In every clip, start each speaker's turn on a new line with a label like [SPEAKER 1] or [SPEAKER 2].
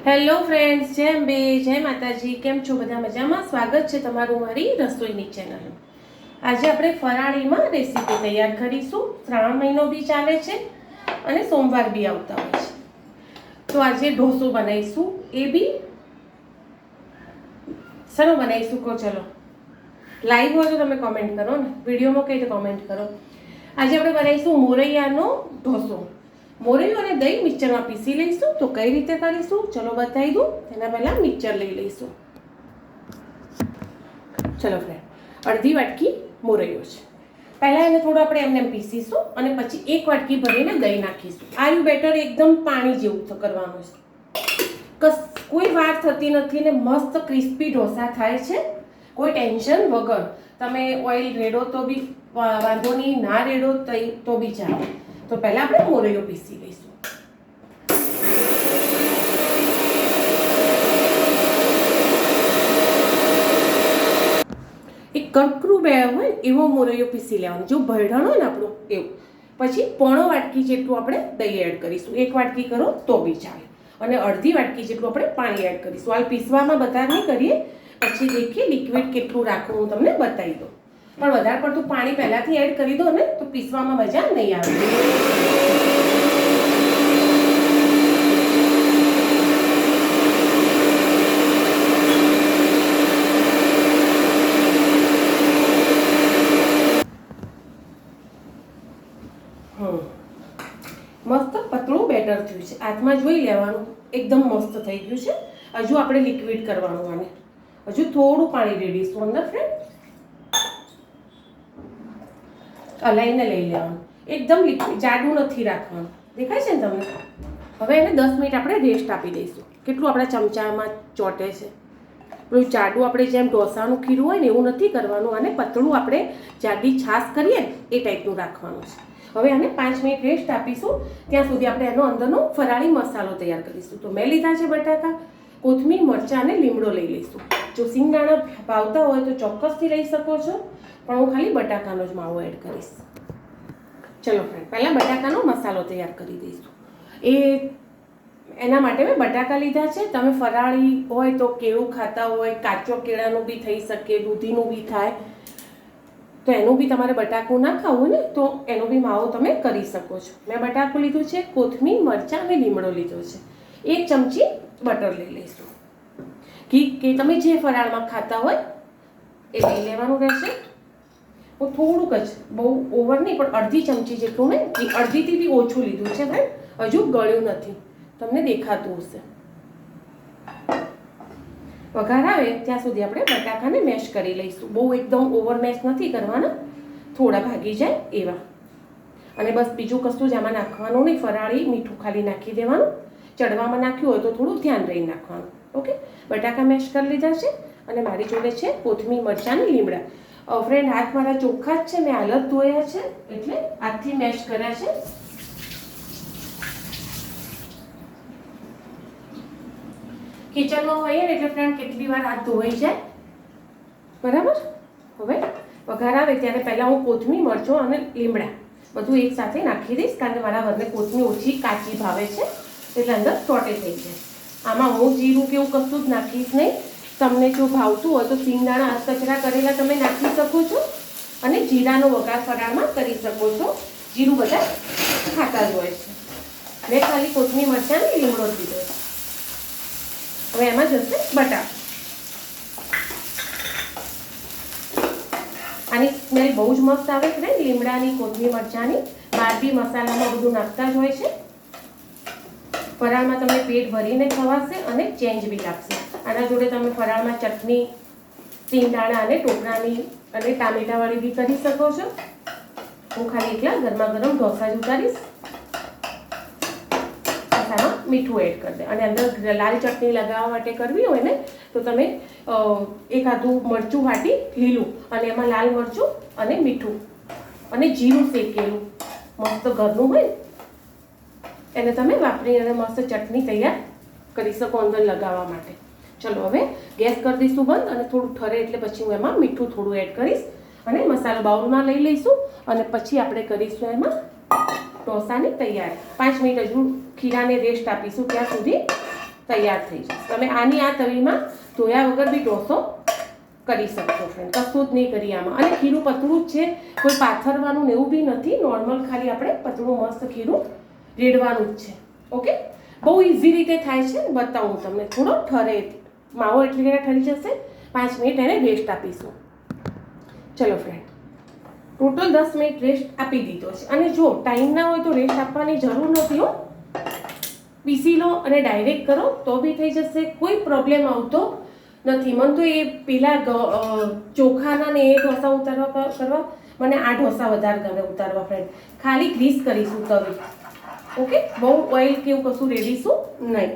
[SPEAKER 1] Hello friends, જય અંબે, જય માતાજી. કેમ છો બધા? મજામાં? સ્વાગત છે તમારું મારી રસોઈની ચેનલ. આજે આપણે ફરાળીમાં રેસીપી તૈયાર કરીશું. શ્રાવણ મહિનો બી ચાલે છે અને સોમવાર બી આવતા હોય છે, તો આજે ઢોસો બનાવીશું. એ બી શેનો બનાવીશું કહો? ચલો, લાઈવ હોય તો તમે કોમેન્ટ કરો ને, વિડીયોમાં કઈ તો કોમેન્ટ કરો. આજે આપણે બનાવીશું મોરૈયાનો ઢોસો. મોરૈયું અને દહીં મિક્સરમાં પીસી લઈશું. તો કઈ રીતે કરીશું ચલો બતાવી દઉં. તેના પહેલાં મિક્સર લઈ લઈશું. ચલો ફ્રેન્ડ, અડધી વાટકી મોરૈયો છે. પહેલાં એને થોડું આપણે એમને પીસીશું અને પછી 1 વાટકી ભરીને દહીં નાખીશું. આનું બેટર એકદમ પાણી જેવું કરવાનું છે. કોઈ વાર થતી નથી ને મસ્ત ક્રિસ્પી ઢોસા થાય છે, કોઈ ટેન્શન વગર. તમે ઓઇલ રેડો તો બી વાંધો નહીં, ના રેડો તો બી ચાલે. તો પહેલાં આપણે મોરૈયો પીસી લઈશું. એક કકરું બે હોય એવો મોરૈયો પીસી લેવાનો, જો ભરડાનો ને આપણું એવું. પછી 1/4 વાટકી જેટલું આપણે દહીં એડ કરીશું. 1 વાટકી કરો તો બી ચાલે, અને અડધી વાટકી જેટલું આપણે પાણી એડ કરીશું. હાલ પીસવામાં બધા નહીં કરીએ, પછી દેખીએ લિક્વિડ કેટલું રાખવું હું તમને બતાવી દઉં. પણ વધારે પડતું પાણી પહેલાંથી એડ કરી દો ને તો પીસવામાં મજા નહીં આવે. મસ્ત પતળું બેટર થયું છે, હાથમાં જોઈ લેવાનું, એકદમ મસ્ત થઈ ગયું છે. હજુ આપણે લિક્વિડ કરવાનું, આને હજુ થોડું પાણી રેડીશું અંદર ફ્રેન્ડ. હલાઈને લઈ લેવાનું, એકદમ લિક્વિડ, જાડું નથી રાખવાનું. દેખાય છે ને તમને? હવે એને 10 મિનિટ આપણે રેસ્ટ આપી દઈશું. કેટલું આપણા ચમચામાં ચોટે છે. પેલું જાડું આપણે જેમ ઢોસાનું ખીરું હોય ને એવું નથી કરવાનું, અને પતળું આપણે જાડી છાશ કરીએ એ ટાઈપનું રાખવાનું છે. હવે આને 5 મિનિટ રેસ્ટ આપીશું. ત્યાં સુધી આપણે એનો અંદરનો ફરાળી મસાલો તૈયાર કરીશું. તો મેં લીધા છે બટાકા, કોથમીર, મરચાં અને લીમડો લઈ લઈશું. જો સિંગદાણા ભાવતા હોય તો ચોક્કસથી લઈ શકો છો, પણ હું ખાલી બટાકાનો જ માવો એડ કરીશ. ચલો ફ્રેન્ડ, પહેલાં બટાકાનો મસાલો તૈયાર કરી દઈશું. એના માટે મેં બટાકા લીધા છે. તમે ફરાળી હોય તો કેળું ખાતા હોય, કાચો કેળાનું બી થઈ શકે, દૂધીનું બી થાય, તો એનું બી તમારે બટાકું ના ખાવું ને તો એનો બી માવો તમે કરી શકો છો. મેં બટાકું લીધું છે, કોથમીર, મરચાં અને લીમડો લીધો છે. 1 ચમચી બટર લઈ લઈશું. કે તમે જે ફરાળમાં ખાતા હોય એ લઈ લેવાનું રહેશે. હું થોડુંક જ, બહુ ઓવર નહીં, પણ અડધી ચમચી જેટલું મેં, અડધીથી બી ઓછું લીધું છે ભાઈ. હજુ ગળ્યું નથી, તમને દેખાતું હશે. વઘાર આવે ત્યાં સુધી આપણે બટાકાને મેશ કરી લઈશું. બહુ એકદમ ઓવર મેશ નથી કરવાના, થોડા ભાગી જાય એવા. અને બસ બીજું કશું જ આમાં નાખવાનું નહીં. ફરાળી મીઠું ખાલી નાખી દેવાનું. ચડવામાં નાખ્યું હોય તો થોડું ધ્યાન રહીને નાખવાનું. ઓકે, બટાકા મેશ કરી લીધા છે અને મારી જોડે છે કોથમીર, મરચાં અને લીમડા. ફ્રેન્ડ, હાથ મારા ચોખ્ખા જ છે, મેં હાલ જ ધોયા છે એટલે હાથથી મેશ કર્યા છે. કિચનમાં હોઈએ ને એટલે ફ્રેન્ડ કેટલી વાર હાથ ધોવાઈ જાય, બરાબર. હવે વઘાર આવે ત્યારે પહેલાં હું કોથમીર, મરચું અને લીમડા બધું એક સાથે નાખી દઈશ, કારણ કે મારા ઘરને કોથમીર ઓછી કાચી ભાવે છે, એટલે અંદર સોટે થઈ જાય. આમાં હું જીરું કે એવું કશું જ નાખીશ નહીં. તમને જો ભાવતું હોય તો સિંગદાણા, કચરા કરેલા તમે નાખી શકો છો, અને જીરાનો વઘાર ફરાળમાં કરી શકો છો. જીરું બધા ખાતા જ હોય છે. મેં ખાલી કોથમીર, મરચાં અને લીમડો જ દીધો છે. હવે એમાં જશે બટાકા. આની સ્મેલ બહુ જ મસ્ત આવે છે ને, લીમડાની, કોથમીર, મરચાંની. બહાર બી મસાલામાં બધું નાખતા જ હોય છે. ફરાળમાં તમને પેટ ભરીને ખવાશે અને ચેન્જ બી લાગશે. આના જોડે તમે ફરાળમાં ચટણી, સિંગદાણા અને ટોપરાની અને ટામેટાવાળી બી કરી શકો છો. હું ખાલી એકલા ગરમા ગરમ ઢોસા જ ઉતારીશ. મીઠું એડ કરી દે, અને અંદર લાલ ચટણી લગાવવા માટે કરવી હોય ને તો તમે એકાદું મરચું વાટી લીલું, અને એમાં લાલ મરચું અને મીઠું અને જીરું શેકેલું મસ્ત ઘરનું હોય એને તમે વાપરી અને મસ્ત ચટણી તૈયાર કરી શકો અંદર લગાવવા માટે. ચલો, હવે ગેસ કરી દઈશું બંધ, અને થોડું ઠરે એટલે પછી હું એમાં મીઠું થોડું એડ કરીશ અને મસાલો બાઉલમાં લઈ લઈશું, અને પછી આપણે કરીશું એમાં ઢોસાની તૈયારી. 5 મિનિટ હજુ ખીરાને રેસ્ટ આપીશું ત્યાં સુધી તૈયાર થઈ જશે. તમે આની આ તવીમાં ધોયા વગર બી ઢોસો કરી શકશો ફ્રેન્ડ. કશું જ નહીં કરી આમાં. અને ખીરું પતળું જ છે, કોઈ પાથરવાનું ને એવું બી નથી. નોર્મલ ખાલી આપણે પતળું મસ્ત ખીરું રેડવાનું જ છે. ઓકે, બહુ ઇઝી રીતે થાય છે. બતાવું તમને. થોડો ઠરે માવો એટલી ઘણા ઠરી જશે. 5 મિનિટ એને રેસ્ટ આપીશું. ચલો ફ્રેન્ડ, ટોટલ 10 મિનિટ રેસ્ટ આપી દીધો છે. અને જો ટાઈમ ના હોય તો રેસ્ટ આપવાની જરૂર નથી હો. પીસી લો અને ડાયરેક્ટ કરો તો બી થઈ જશે. કોઈ પ્રોબ્લેમ આવતો નથી. મને તો એ પેલા ચોખાના ને એ ઢોસા ઉતારવા કરવા મને આ ઢોસા વધારે ગમે ઉતારવા ફ્રેન્ડ. ખાલી ગ્રીસ કરીશું તવી. ઓકે, બહુ ઓઇલ કે એવું કશું રેડીશું નહીં.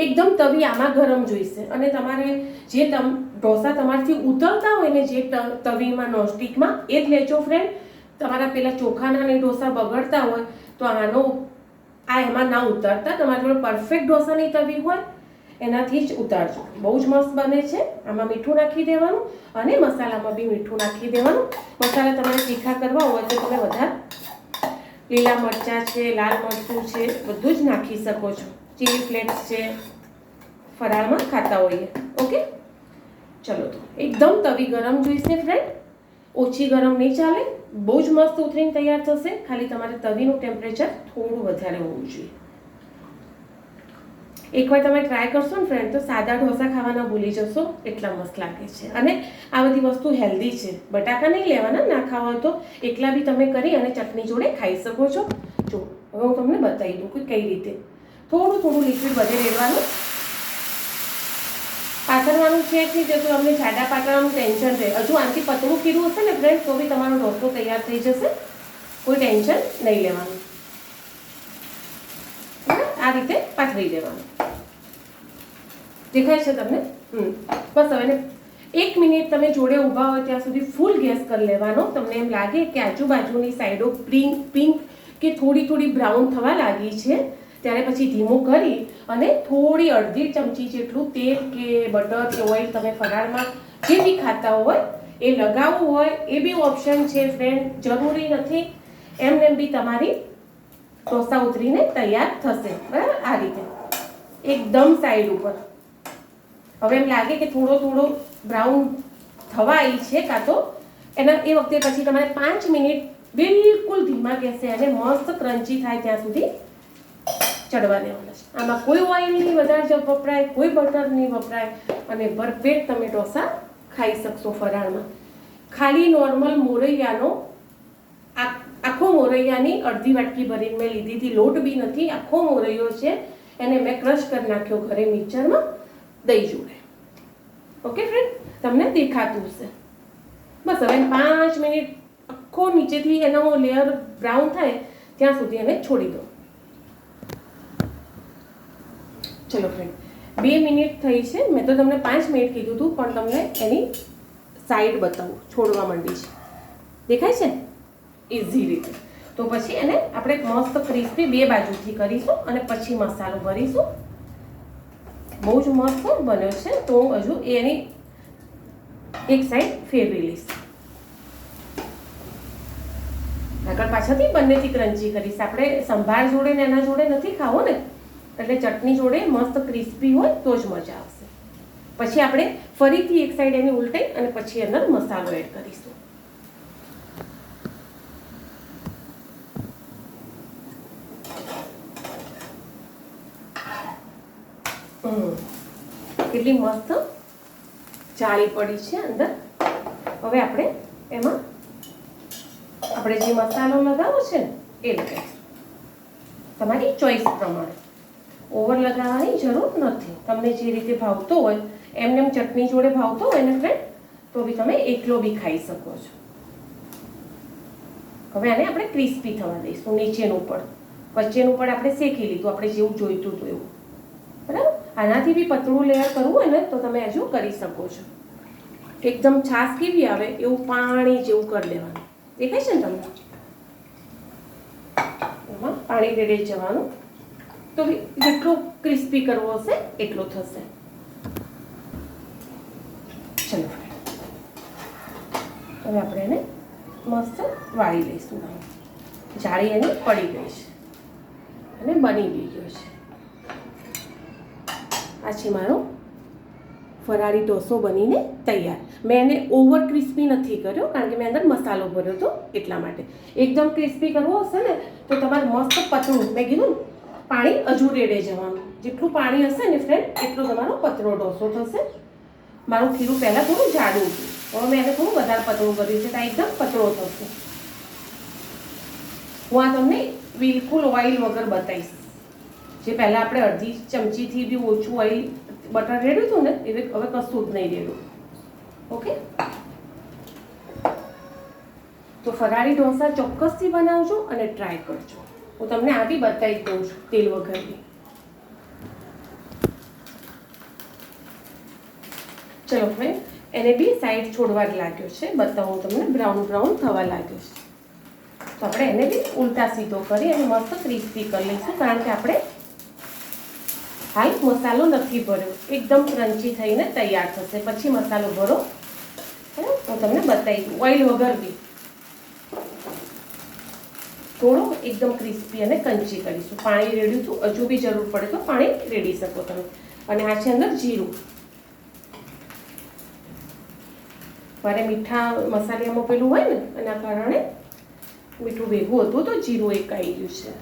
[SPEAKER 1] એકદમ તવી આમાં ગરમ જોઈશે. અને તમારે જે ઢોસા તમારથી ઉતરતા હોય ને જે તવીમાં નોનસ્ટિકમાં એ જ લેજો ફ્રેન્ડ. તમારા પેલા ચોખાના ને ઢોસા બગડતા હોય તો એમાં ના ઉતારતા. તમારી જોડે પરફેક્ટ ઢોસાની તવી હોય એનાથી જ ઉતારજો. બહુ જ મસ્ત બને છે. આમાં મીઠું નાખી દેવાનું અને મસાલામાં બી મીઠું નાખી દેવાનું. મસાલા તમારે તીખા કરવા હોય તો તમે વધારે લીલા મરચાં છે, લાલ મરચું છે, બધું જ નાખી શકો છો. ચીલી ફ્લેક્સ છે, ફરાળમાં ખાતા હોઈએ. ઓકે, ચલો તો એકદમ તવી ગરમ જોઈશે ફ્રેન્ડ. ઓછી ગરમ નહીં ચાલે. બહુ જ મસ્ત ઉતરીને તૈયાર થશે. ખાલી તમારે તવીનું ટેમ્પરેચર થોડું વધારે હોવું જોઈએ. એકવાર તમે ટ્રાય કરશો ને ફ્રેન્ડ તો સાદા ઢોસા ખાવાના ભૂલી જશો. એટલા મસ્ત લાગે છે. અને આ બધી વસ્તુ હેલ્ધી છે. બટાકા નહીં લેવાના. ના ખાવા હોય તો એકલા બી તમે કરી અને ચટણી જોડે ખાઈ શકો છો. જો હવે હું તમને બતાવી દઉં કે કઈ રીતે. થોડું થોડું લિક્વિડ બધે રેડવાનું. પાથરવાનું છે કે જો તમને જાડા પાતળાનું ટેન્શન રહે. હજુ આનાથી પતળું ખીરું હશે ને ફ્રેન્ડ તો બી તમારો ઢોસો તૈયાર થઈ જશે. કોઈ ટેન્શન નહીં લેવાનું. આ રીતે પાથરી દેવાનું. દેખાય છે તમને? બસ હવે 1 મિનિટ તમે જોડે ઊભા હોય ત્યાં સુધી ફૂલ ગેસ કરી લેવાનો. તમને એમ લાગે કે આજુબાજુની સાઈડો પિંક કે થોડી થોડી બ્રાઉન થવા લાગી છે ત્યારે પછી ધીમું કરી અને થોડી અડધી ચમચી જેટલું તેલ કે બટર કે ઓઇલ તમે ફરાળમાં જે બી ખાતા હોય એ લગાવવું હોય એ બી ઓપ્શન છે ફ્રેન્ડ. જરૂરી નથી. એમને બી તમારી ઢોસા ઉતરીને તૈયાર થશે. બરાબર, આ રીતે એકદમ સાઈડ ઉપર. હવે એમ લાગે કે થોડો બ્રાઉન થવા આવી છે કાં તો એ વખતે પછી તમારે 5 મિનિટ બિલકુલ ધીમા ગેસે અને મસ્ત ક્રન્ચી થાય ત્યાં સુધી ચડવા દેવાના છે. આમાં કોઈ ઓઇલ નહીં વધારે વપરાય, કોઈ બટર નહીં વપરાય અને ભરપેટ તમે ઢોસા ખાઈ શકશો ફરાળમાં. ખાલી નોર્મલ મોરૈયાનો આખો મોરૈયાની અડધી વાટકી ભરીને મેં લીધી હતી. લોટ બી નથી, આખો મોરૈયો છે. એને મેં ક્રશ કરી નાખ્યો ઘરે મિક્સરમાં દહીં જોડે. ઓકે ફ્રેન્ડ, તમને દેખાતું હશે. બસ હવે 5 મિનિટ આખો નીચેથી એનો લેયર બ્રાઉન થાય ત્યાં સુધી એને છોડી દો. ચલો ફ્રેન્ડ, 2 મિનિટ થઈ છે. મેં તો તમને 5 મિનિટ કીધું હતું પણ તમને એની સાઈડ બતાવું. છોડવા માંડી છે. દેખાય છે? ઇઝી રીતે. તો પછી એને આપણે મસ્ત ક્રિસ્પી 2 બાજુથી કરીશું અને પછી મસાલો ભરીશું. બહુ જ મસ્ત બન્યો છે. તો હું હજુ એની એક સાઈડ ફેરવી લઈશ. આગળ પાછળથી બંનેથી ક્રન્ચી કરીશ. આપણે સંભાર જોડે ને એના જોડે નથી ખાવો ને, એટલે ચટણી જોડે મસ્ત ક્રિસ્પી હોય તો જ મજા આવશે. પછી આપણે ફરીથી એક સાઈડ એની ઉલટાઈ અને પછી અંદર મસાલો એડ કરીશું. કેટલી મસ્ત જાળી પડી છે અંદર. હવે આપણે એમાં આપણે જે મસાલો લગાવો છે ને એ લગાવીશું તમારી ચોઈસ પ્રમાણે. ઓવર લગાવવાની જરૂર નથી. તમને જે રીતે ભાવતો હોય એમને ચટણી જોડે ભાવતો હોય ને ફ્રેન્ડ તો બી તમે એકલો બી ખાઈ શકો છો. હવે આને આપણે ક્રિસ્પી થવા દઈશું. નીચેનું પણ વચ્ચેનું પણ આપણે શેકી લીધું આપણે જેવું જોઈતું હતું એવું. બરાબર, આનાથી બી પતળું લેયર કરવું હોય ને તો તમે હજુ કરી શકો છો. એકદમ છાશ કેવી આવે એવું પાણી જેવું કરી લેવાનું. દેખાય છે ને તમને? એમાં પાણી રેડી જવાનું. તો જેટલો ક્રિસ્પી કરવો હશે એટલો થશે. ચલો હવે આપણે એને મસ્ત વાળી લઈશું. જાળી એની પડી ગઈ છે અને બની બી ગયો છે. આ છે મારો ફરાળી ઢોસો બનીને તૈયાર. મેં એને ઓવર ક્રિસ્પી નથી કર્યો કારણ કે મેં અંદર મસાલો ભર્યો હતો એટલા માટે. એકદમ ક્રિસ્પી કરવો હશે ને તો તમારે મસ્ત પતળું, મેં કીધું પાણી હજુ રેડે જવાનું. જેટલું પાણી હશે ને ફ્રેન્ડ એટલો તમારો પતળો ઢોસો થશે. મારું ખીરું પહેલાં થોડું જાડું હતું, હવે મેં એને થોડું વધારે પતળું કર્યું છે તો એકદમ પતળો થશે. હું આ તમને બિલકુલ ઓઇલ વગર બતાવીશ. જે પહેલાં આપણે અડધી ચમચીથી બી ઓછું ઓઇલ બટર રેડ્યું હતું ને હવે કશું જ નહીં રેડ્યું. ઓકે, તો ફરાળી ઢોસા ચોક્કસથી બનાવજો અને ટ્રાય કરજો. હું તમને આ બી બતાવી દઉં છું તેલ વગરની. ચલો ફ્રેન્ડ, એને બી સાઈડ છોડવા જ લાગ્યો છે. બતાવું તમને બ્રાઉન બ્રાઉન થવા લાગ્યો છે. તો આપણે એને બી ઉલટા સીધો કરી અને મસ્ત ક્રિસ્પી કરી લઈશું કારણ કે આપણે હાલ મસાલો નથી ભર્યો. એકદમ ક્રન્ચી થઈને તૈયાર થશે, પછી મસાલો ભરો. હું તમને બતાવી દઉં ઓઇલ વગર બી થોડો એકદમ ક્રિસ્પી અને કંચી કરીશું. પાણી રેડ્યું હતું, હજુ બી જરૂર પડે તો પાણી રેડી શકો તમે. અને આ છે અંદર જીરું. મારે મીઠા મસાલામાં પેલું હોય ને એના કારણે મીઠું ભેગું હતું તો જીરું એક આવી ગયું છે.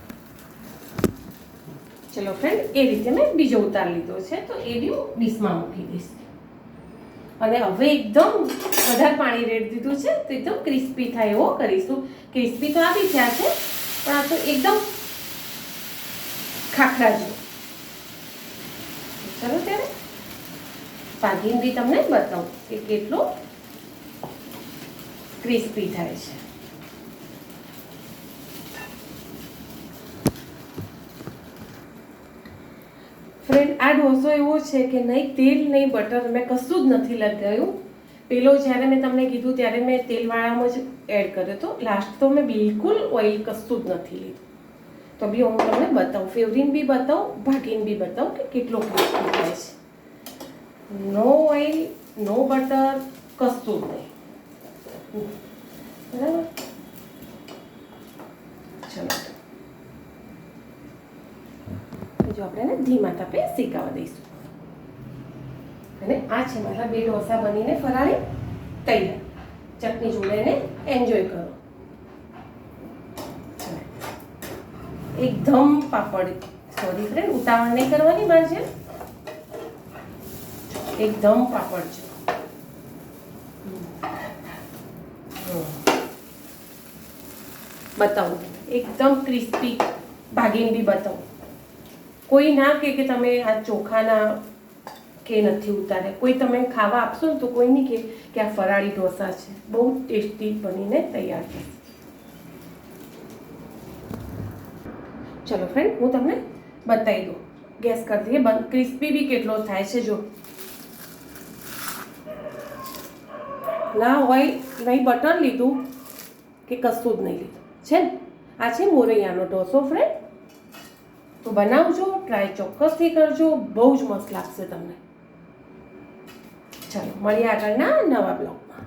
[SPEAKER 1] ચલો ફ્રેન્ડ, એ રીતે મેં બીજો ઉતાર લીધો છે તો એ બી હું ડીશમાં મૂકી દઈશ. અને હવે એકદમ વધારે પાણી રેડી દીધું છે તો એકદમ ક્રિસ્પી થાય એવો કરીશું. ક્રિસ્પી તો આવી થયા છે પણ આ તો એકદમ ખાખરા જેવું. ચલો ત્યારે ભાગીને બી તમને બતાવું કે કેટલો ક્રિસ્પી થાય છે. ફ્રેન્ડ, આ ઢોસો એવો છે કે નહીં તેલ નહીં બટર મેં કશું જ નથી લગાવ્યું. પેલો જ્યારે મેં તમને કીધું ત્યારે મેં તેલવાળામાં જ એડ કર્યો હતો. લાસ્ટ તો મેં બિલકુલ ઓઇલ કશું જ નથી લીધું. તો બી હું તમને બતાવું, ફેવરીને બી બતાવું, ભાગીને બી બતાવું કે કેટલો ક્રિસ્પી થાય છે. નો ઓઇલ, નો બટર, કશું જ નહીં. બરાબર, ચલો જો આપણે એને ધીમા તાપે શેકાવા દઈશું. અને આ છે મારા 2 ઢોસા બનીને ફરાળી તૈયાર. ચટણી જોડે એને એન્જોય કરો. એકદમ પાપડ, સોરી ફ્રેન્ડ, ઉતાવળ નહીં કરવાની બહાર છે. એકદમ પાપડ છે. બતાવું એકદમ ક્રિસ્પી, ભાગીને બી બતાવું. કોઈ ના કે તમે આ ચોખાના કે નથી ઉતારે. કોઈ તમે ખાવા આપશો ને તો કોઈ નહીં કે આ ફરાળી ઢોસા છે. બહુ ટેસ્ટી બનીને તૈયાર થશે. ચલો ફ્રેન્ડ, હું તમને બતાવી દઉં. ગેસ કરી દઈએ બંધ. ક્રિસ્પી બી કેટલો થાય છે જો. ના ઓઇલ નહીં બટર લીધું કે કશું જ નહીં લીધું છે ને. આ છે મોરૈયાનો ઢોસો ફ્રેન્ડ. તો બનાવજો, ટ્રાય ચોક્કસથી કરજો, બહુ જ મસ્ત લાગશે તમને. ચાલો મળીએ આગળના નવા બ્લોગમાં.